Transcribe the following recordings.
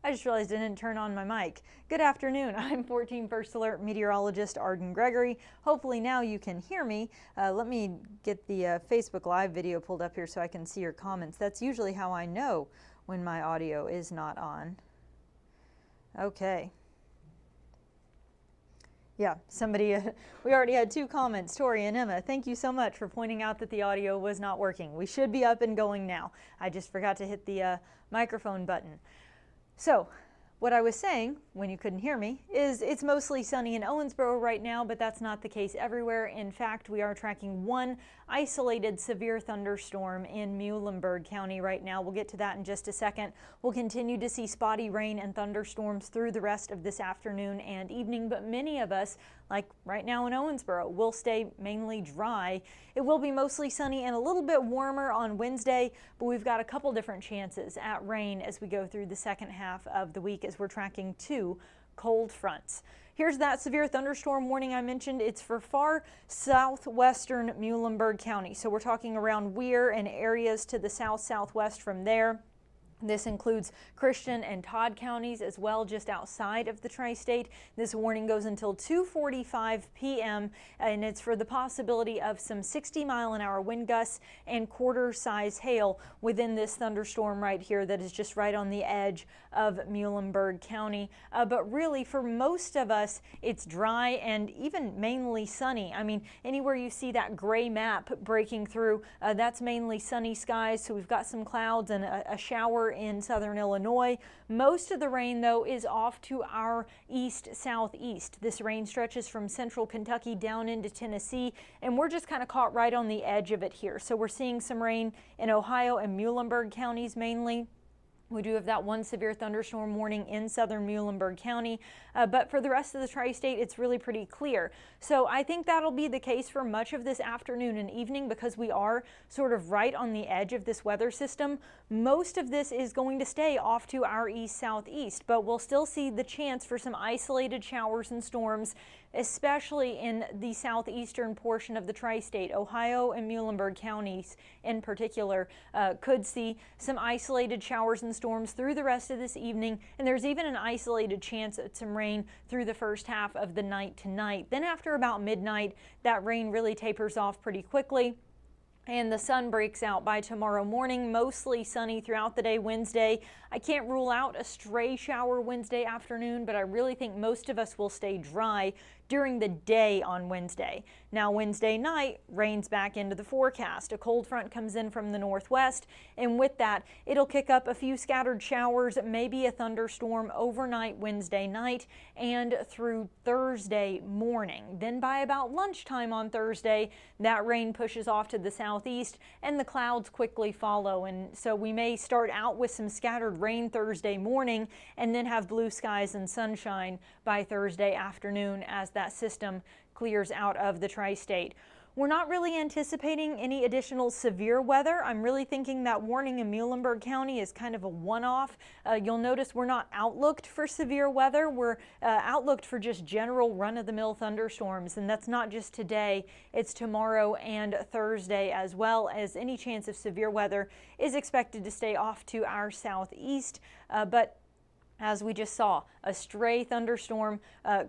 I just realized I didn't turn on my mic. Good afternoon. I'm 14 First Alert meteorologist Arden Gregory. Hopefully now you can hear me. Let me get the Facebook Live video pulled up here so I can see your comments. That's usually how I know when my audio is not on. Okay. Yeah, somebody, we already had 2 comments, Tori and Emma. Thank you so much for pointing out that the audio was not working. We should be up and going now. I just forgot to hit the microphone button. So, what I was saying, when you couldn't hear me, is it's mostly sunny in Owensboro right now, but that's not the case everywhere. In fact, we are tracking one isolated severe thunderstorm in Muhlenberg County right now. We'll get to that in just a second. We'll continue to see spotty rain and thunderstorms through the rest of this afternoon and evening, but many of us, like right now in Owensboro, will stay mainly dry. It will be mostly sunny and a little bit warmer on Wednesday, but we've got a couple different chances at rain as we go through the second half of the week as we're tracking 2 cold fronts. Here's that severe thunderstorm warning I mentioned. It's for far southwestern Muhlenberg County. So we're talking around Weir and areas to the southwest from there. This includes Christian and Todd counties as well, just outside of the tri-state. This warning goes until 2:45 p.m. and it's for the possibility of some 60-mile-an-hour wind gusts and quarter-size hail within this thunderstorm right here that is just right on the edge of Muhlenberg County. But really, for most of us, it's dry and even mainly sunny. I mean, anywhere you see that gray map breaking through, that's mainly sunny skies. So we've got some clouds and a shower in southern Illinois. Most of the rain, though, is off to our east-southeast. This rain stretches from central Kentucky down into Tennessee, and we're just kind of caught right on the edge of it here. So we're seeing some rain in Ohio and Muhlenberg counties mainly. We do have that one severe thunderstorm warning in southern Muhlenberg County, but for the rest of the tri-state, it's really pretty clear. So I think that'll be the case for much of this afternoon and evening because we are sort of right on the edge of this weather system. Most of this is going to stay off to our east-southeast, but we'll still see the chance for some isolated showers and storms, especially in the southeastern portion of the tri-state. Ohio and Muhlenberg counties in particular could see some isolated showers and storms through the rest of this evening, and there's even an isolated chance at some rain through the first half of the night tonight. Then after about midnight, that rain really tapers off pretty quickly, and the sun breaks out by tomorrow morning. Mostly sunny throughout the day Wednesday. I can't rule out a stray shower Wednesday afternoon, but I really think most of us will stay dry during the day on Wednesday. Now Wednesday night, rain's back into the forecast. A cold front comes in from the northwest, and with that, it'll kick up a few scattered showers, maybe a thunderstorm overnight Wednesday night and through Thursday morning. Then by about lunchtime on Thursday, that rain pushes off to the southeast and the clouds quickly follow. And so we may start out with some scattered rain Thursday morning and then have blue skies and sunshine by Thursday afternoon as that system clears out of the tri-state. We're not really anticipating any additional severe weather. I'm really thinking that warning in Muhlenberg County is kind of a one-off. You'll notice we're not outlooked for severe weather. We're outlooked for just general run-of-the-mill thunderstorms, and that's not just today. It's tomorrow and Thursday as well, as any chance of severe weather is expected to stay off to our southeast, but as we just saw, a stray thunderstorm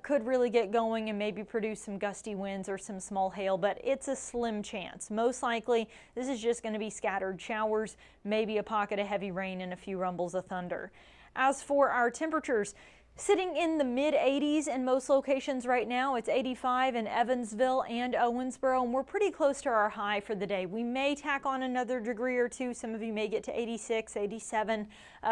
could really get going and maybe produce some gusty winds or some small hail, but it's a slim chance. Most likely, this is just going to be scattered showers, maybe a pocket of heavy rain and a few rumbles of thunder. As for our temperatures, sitting in the mid-80s in most locations right now. It's 85 in Evansville and Owensboro, and we're pretty close to our high for the day. We may tack on another degree or two. Some of you may get to 86, 87,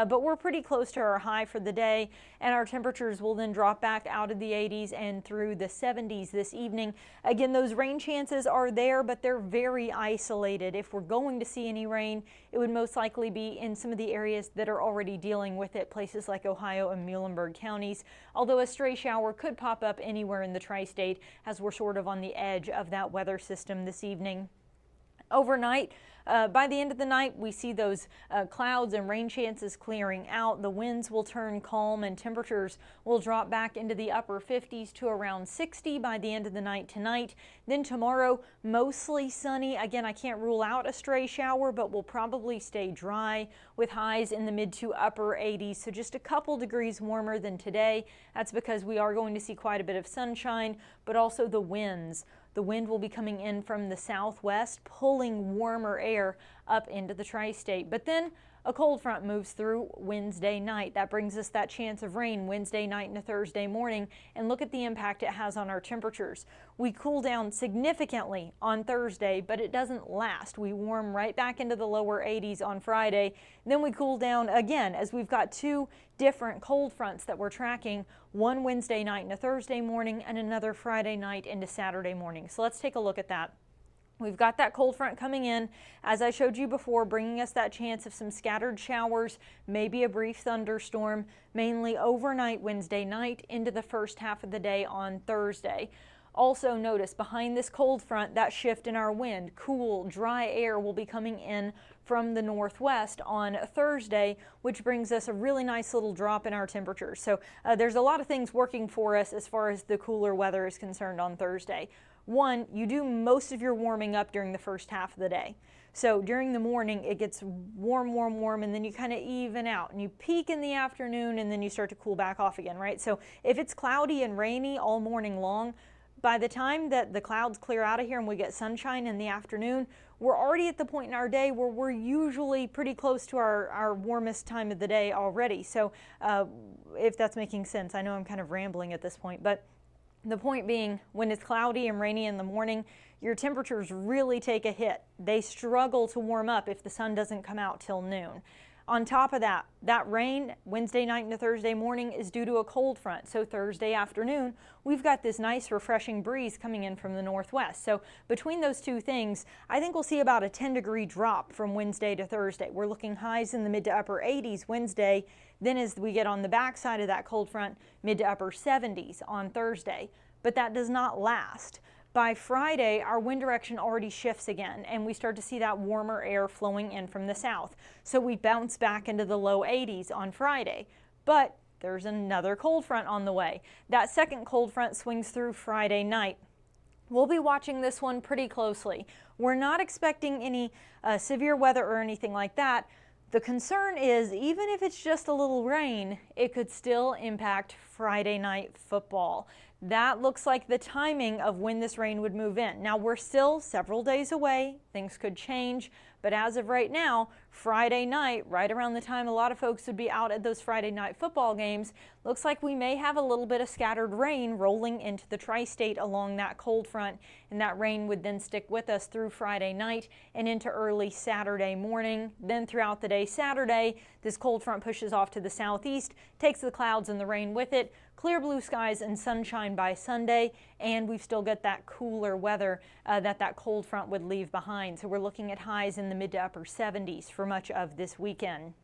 but we're pretty close to our high for the day, and our temperatures will then drop back out of the 80s and through the 70s this evening. Again, those rain chances are there, but they're very isolated. If we're going to see any rain, it would most likely be in some of the areas that are already dealing with it, places like Ohio and Muhlenberg counties, although a stray shower could pop up anywhere in the tri-state as we're sort of on the edge of that weather system this evening. Overnight, by the end of the night, we see those clouds and rain chances clearing out. The winds will turn calm and temperatures will drop back into the upper 50s to around 60 by the end of the night tonight. Then tomorrow, mostly sunny. Again, I can't rule out a stray shower, but will probably stay dry with highs in the mid to upper 80s. So just a couple degrees warmer than today. That's because we are going to see quite a bit of sunshine, but also the winds. The wind will be coming in from the southwest, pulling warmer air up into the tri-state. But then a cold front moves through Wednesday night. That brings us that chance of rain Wednesday night into Thursday morning. And look at the impact it has on our temperatures. We cool down significantly on Thursday, but it doesn't last. We warm right back into the lower 80s on Friday. Then we cool down again as we've got two different cold fronts that we're tracking, one Wednesday night into Thursday morning and another Friday night into Saturday morning. So let's take a look at that. We've got that cold front coming in, as I showed you before, bringing us that chance of some scattered showers, maybe a brief thunderstorm, mainly overnight Wednesday night into the first half of the day on Thursday. Also notice behind this cold front, that shift in our wind, cool, dry air will be coming in from the northwest on Thursday, which brings us a really nice little drop in our temperatures. So there's a lot of things working for us as far as the cooler weather is concerned on Thursday. One, you do most of your warming up during the first half of the day. So during the morning, it gets warm, warm, warm, and then you kind of even out and you peak in the afternoon and then you start to cool back off again, right? So if it's cloudy and rainy all morning long, by the time that the clouds clear out of here and we get sunshine in the afternoon, we're already at the point in our day where we're usually pretty close to our warmest time of the day already. So if that's making sense, I know I'm kind of rambling at this point, but the point being, when it's cloudy and rainy in the morning, your temperatures really take a hit. They struggle to warm up if the sun doesn't come out till noon. On top of that, that rain Wednesday night into Thursday morning is due to a cold front. So Thursday afternoon, we've got this nice refreshing breeze coming in from the northwest. So between those two things, I think we'll see about a 10-degree drop from Wednesday to Thursday. We're looking highs in the mid to upper 80s Wednesday. Then as we get on the backside of that cold front, mid to upper 70s on Thursday. But that does not last. By Friday, our wind direction already shifts again, and we start to see that warmer air flowing in from the south. So we bounce back into the low 80s on Friday. But there's another cold front on the way. That second cold front swings through Friday night. We'll be watching this one pretty closely. We're not expecting any severe weather or anything like that. The concern is, even if it's just a little rain, it could still impact Friday night football. That looks like the timing of when this rain would move in. Now, we're still several days away. Things could change. But as of right now, Friday night, right around the time a lot of folks would be out at those Friday night football games, looks like we may have a little bit of scattered rain rolling into the tri-state along that cold front, and that rain would then stick with us through Friday night and into early Saturday morning. Then throughout the day Saturday, this cold front pushes off to the southeast, takes the clouds and the rain with it, clear blue skies and sunshine by Sunday, and we've still got that cooler weather that cold front would leave behind. So we're looking at highs in the mid to upper 70s for much of this weekend.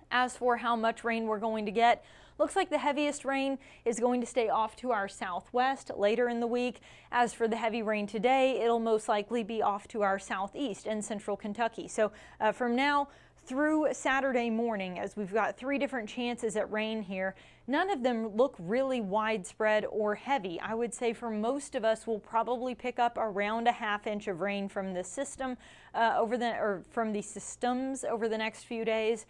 As for how much rain we're going to get, looks like the heaviest rain is going to stay off to our southwest later in the week. As for the heavy rain today, it'll most likely be off to our southeast and central Kentucky. So from now through Saturday morning, as we've got three different chances at rain here, none of them look really widespread or heavy. I would say for most of us, we'll probably pick up around a ½ inch of rain from the system from the systems over the next few days.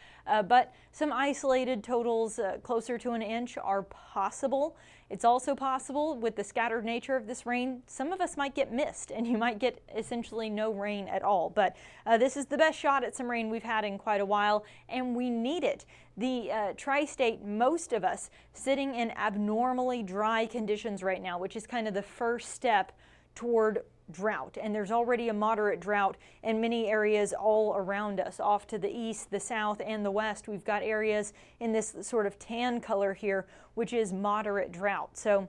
But some isolated totals closer to an inch are possible. It's also possible with the scattered nature of this rain, some of us might get missed and you might get essentially no rain at all. But this is the best shot at some rain we've had in quite a while, and we need it. The tri-state, most of us sitting in abnormally dry conditions right now, which is kind of the first step toward drought. And there's already a moderate drought in many areas all around us. Off to the east, the south, and the west, we've got areas in this sort of tan color here, which is moderate drought. So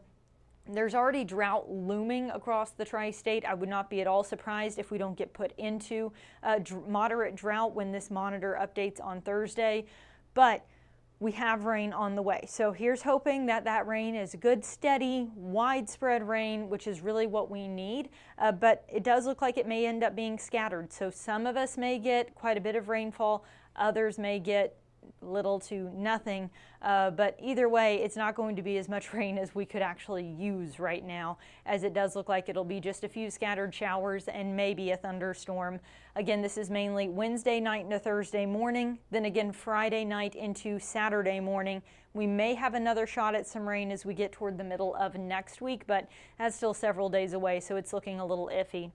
there's already drought looming across the tri-state. I would not be at all surprised if we don't get put into moderate drought when this monitor updates on Thursday. But we have rain on the way. So here's hoping that that rain is good, steady, widespread rain, which is really what we need. But it does look like it may end up being scattered. So some of us may get quite a bit of rainfall. Others may get little to nothing, but either way, it's not going to be as much rain as we could actually use right now, as it does look like it'll be just a few scattered showers and maybe a thunderstorm. Again, this is mainly Wednesday night into Thursday morning, then again Friday night into Saturday morning. We may have another shot at some rain as we get toward the middle of next week, but that's still several days away, so it's looking a little iffy.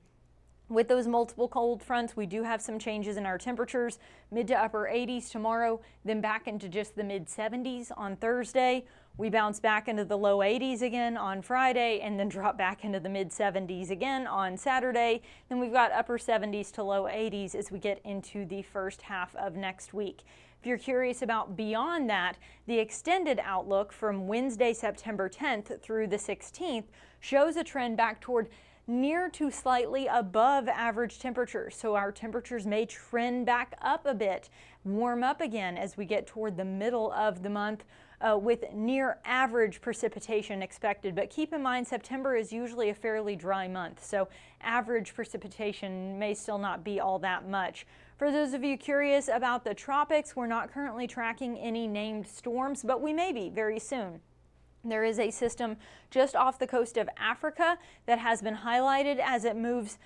With those multiple cold fronts, we do have some changes in our temperatures, mid to upper 80s tomorrow, then back into just the mid 70s on Thursday. We bounce back into the low 80s again on Friday and then drop back into the mid 70s again on Saturday. Then we've got upper 70s to low 80s as we get into the first half of next week. If you're curious about beyond that, the extended outlook from Wednesday, September 10th through the 16th shows a trend back toward near to slightly above average temperatures. So our temperatures may trend back up a bit, warm up again as we get toward the middle of the month with near average precipitation expected. But keep in mind, September is usually a fairly dry month, so average precipitation may still not be all that much. For those of you curious about the tropics, we're not currently tracking any named storms, but we may be very soon. There is a system just off the coast of Africa that has been highlighted as it moves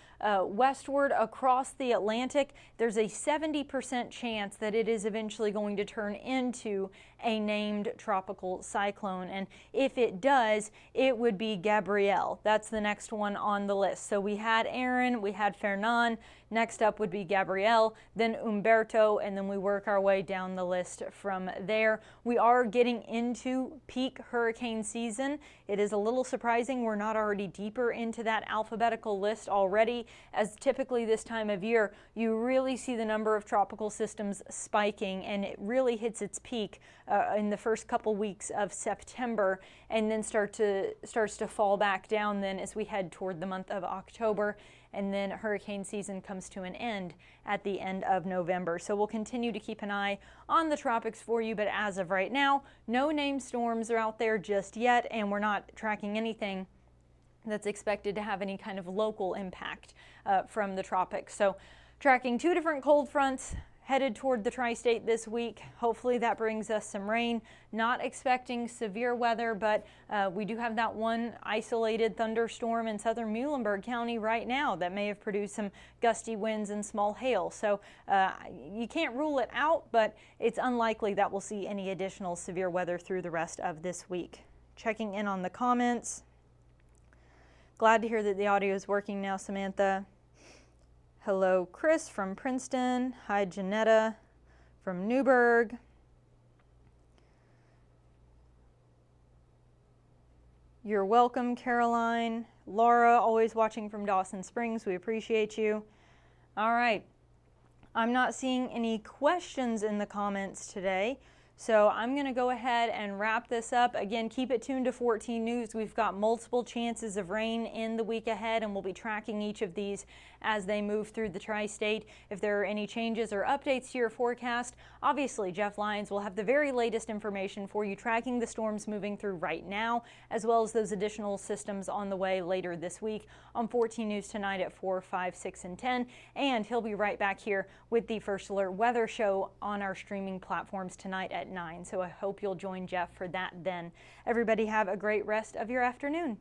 westward across the Atlantic. There's a 70% chance that it is eventually going to turn into a named tropical cyclone. And if it does, it would be Gabrielle. That's the next one on the list. So we had Aaron, we had Fernan. Next up would be Gabrielle, then Umberto, and then we work our way down the list from there. We are getting into peak hurricane season. It is a little surprising we're not already deeper into that alphabetical list already, as typically this time of year, you really see the number of tropical systems spiking, and it really hits its peak in the first couple weeks of September, and then starts to fall back down then as we head toward the month of October. And then hurricane season comes to an end at the end of November. So we'll continue to keep an eye on the tropics for you, but as of right now, no named storms are out there just yet, and we're not tracking anything that's expected to have any kind of local impact from the tropics. So tracking two different cold fronts headed toward the tri-state this week. Hopefully that brings us some rain. Not expecting severe weather, but we do have that one isolated thunderstorm in southern Muhlenberg County right now that may have produced some gusty winds and small hail. So you can't rule it out, but it's unlikely that we'll see any additional severe weather through the rest of this week. Checking in on the comments. Glad to hear that the audio is working now, Samantha. Hello, Chris from Princeton. Hi, Janetta from Newburgh. You're welcome, Caroline. Laura, always watching from Dawson Springs. We appreciate you. All right. I'm not seeing any questions in the comments today, so I'm going to go ahead and wrap this up. Again, keep it tuned to 14 News. We've got multiple chances of rain in the week ahead, and we'll be tracking each of these as they move through the tri-state. If there are any changes or updates to your forecast, obviously Jeff Lyons will have the very latest information for you, tracking the storms moving through right now, as well as those additional systems on the way later this week on 14 News tonight at 4, 5, 6, and 10. And he'll be right back here with the First Alert Weather Show on our streaming platforms tonight at 9. So I hope you'll join Jeff for that then. Everybody have a great rest of your afternoon.